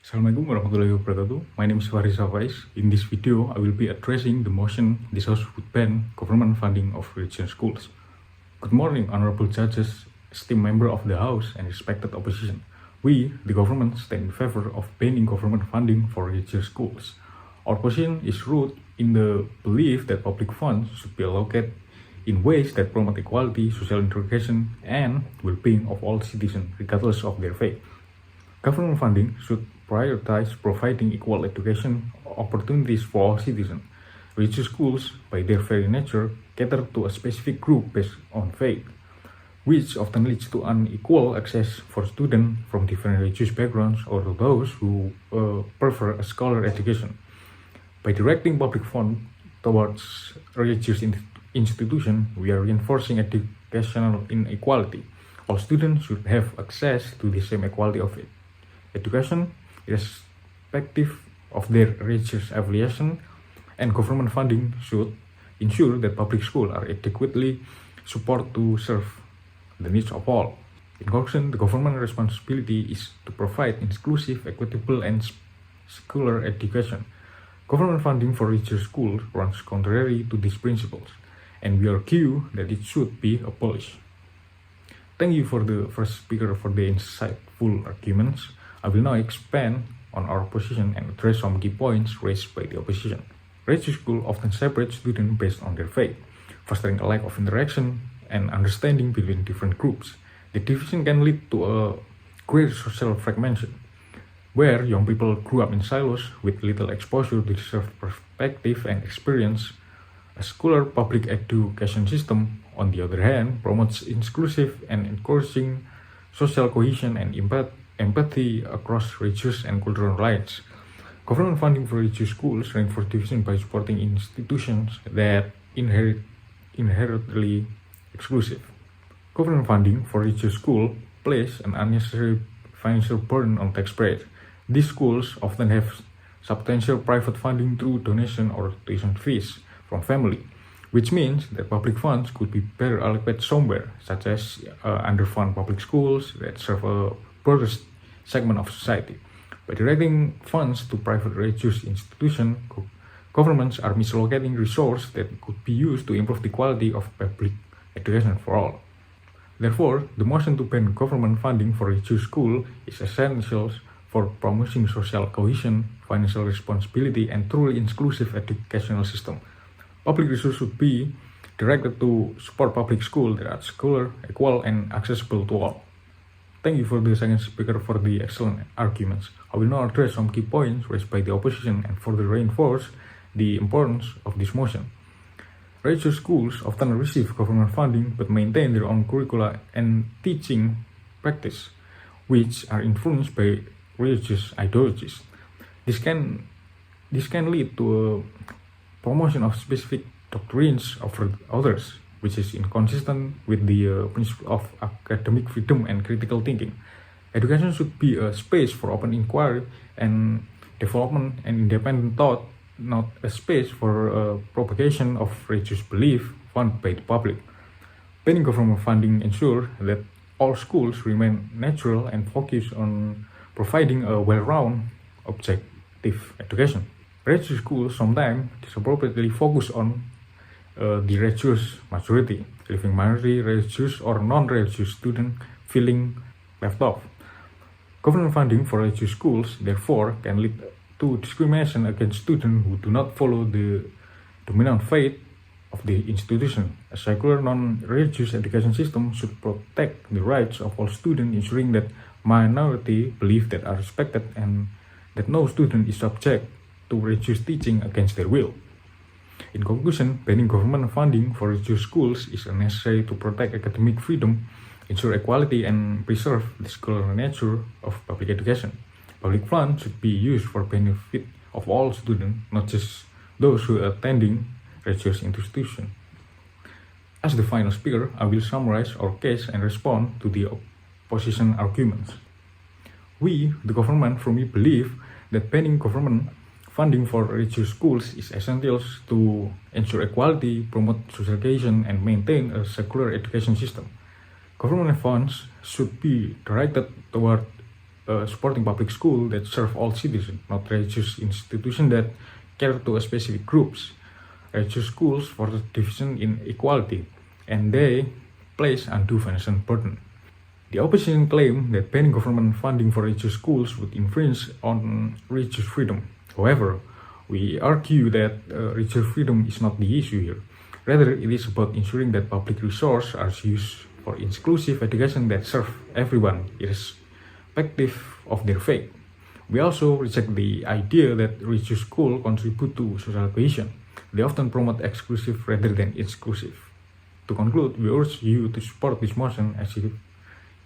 Assalamualaikum warahmatullahi wabarakatuh. My name is Faris Safais. In this video, I will be addressing the motion this House would ban government funding of religious schools. Good morning, honorable judges, esteemed member of the House, and respected opposition. We, the government, stand in favor of banning government funding for religious schools. Our position is rooted in the belief that public funds should be allocated in ways that promote equality, social integration, and well-being of all citizens, regardless of their faith. Government funding should prioritize providing equal education opportunities for all citizens. Religious schools, by their very nature, cater to a specific group based on faith, which often leads to unequal access for students from different religious backgrounds or those who prefer a scholar education. By directing public funds towards religious institutions, we are reinforcing educational inequality. All students should have access to the same equality of education, irrespective of their religious affiliation, and government funding should ensure that public schools are adequately supported to serve the needs of all. In conclusion, the government responsibility is to provide inclusive, equitable, and secular education. Government funding for religious schools runs contrary to these principles, and we argue that it should be abolished. Thank you for the first speaker for the insightful arguments. I will now expand on our position and address some key points raised by the opposition. Religious schools often separate students based on their faith, fostering a lack of interaction and understanding between different groups. The division can lead to a greater social fragmentation, where young people grew up in silos with little exposure to diverse perspective and experience. A secular public education system, on the other hand, promotes inclusive and encouraging social cohesion and empathy across religious and cultural lines. Government funding for religious schools reinforces division by supporting institutions that inherently exclusive. Government funding for religious schools places an unnecessary financial burden on taxpayers. These schools often have substantial private funding through donation or tuition fees from family, which means that public funds could be better allocated somewhere, such as underfunded public schools that serve a broader segment of society. By directing funds to private religious institutions, governments are misallocating resources that could be used to improve the quality of public education for all. Therefore, the motion to ban government funding for religious schools is essential for promoting social cohesion, financial responsibility, and truly inclusive educational system. Public resources should be directed to support public schools that are secular, equal, and accessible to all. Thank you for the second speaker for the excellent arguments. I will now address some key points raised by the opposition and further reinforce the importance of this motion. Religious schools often receive government funding but maintain their own curricula and teaching practice, which are influenced by religious ideologies. This can lead to a promotion of specific doctrines over others, which is inconsistent with the principle of academic freedom and critical thinking. Education should be a space for open inquiry and development and independent thought, not a space for propagation of religious belief funded by the public. Banning government funding ensures that all schools remain neutral and focus on providing a well-rounded, objective education. Religious schools sometimes disappropriately focus on the religious majority, leaving minority religious or non-religious students feeling left off. Government funding for religious schools, therefore, can lead to discrimination against students who do not follow the dominant faith of the institution. A secular non-religious education system should protect the rights of all students, ensuring that minority beliefs that are respected and that no student is subject to religious teaching against their will. In conclusion, banning government funding for religious schools is necessary to protect academic freedom, ensure equality, and preserve the secular nature of public education. Public funds should be used for benefit of all students, not just those who are attending religious institutions. As the final speaker, I will summarize our case and respond to the opposition arguments. We, the government, firmly believe that banning government funding for religious schools is essential to ensure equality, promote social cohesion, and maintain a secular education system. Government funds should be directed toward supporting public schools that serve all citizens, not religious institutions that cater to a specific groups. Religious schools further division in equality, and they place undue financial burden. The opposition claim that banning government funding for religious schools would infringe on religious freedom. However, we argue that religious freedom is not the issue here. Rather, it is about ensuring that public resources are used for inclusive education that serve everyone, irrespective of their faith. We also reject the idea that religious schools contribute to social cohesion. They often promote exclusive rather than inclusive. To conclude, we urge you to support this motion as it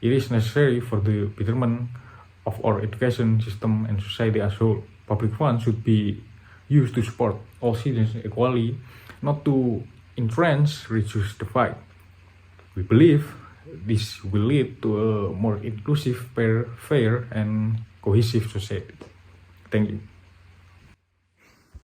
is necessary for the betterment of our education system and society as a whole. Public funds should be used to support all citizens equally, not to entrench religious divide. We believe this will lead to a more inclusive, fair, and cohesive society. Thank you.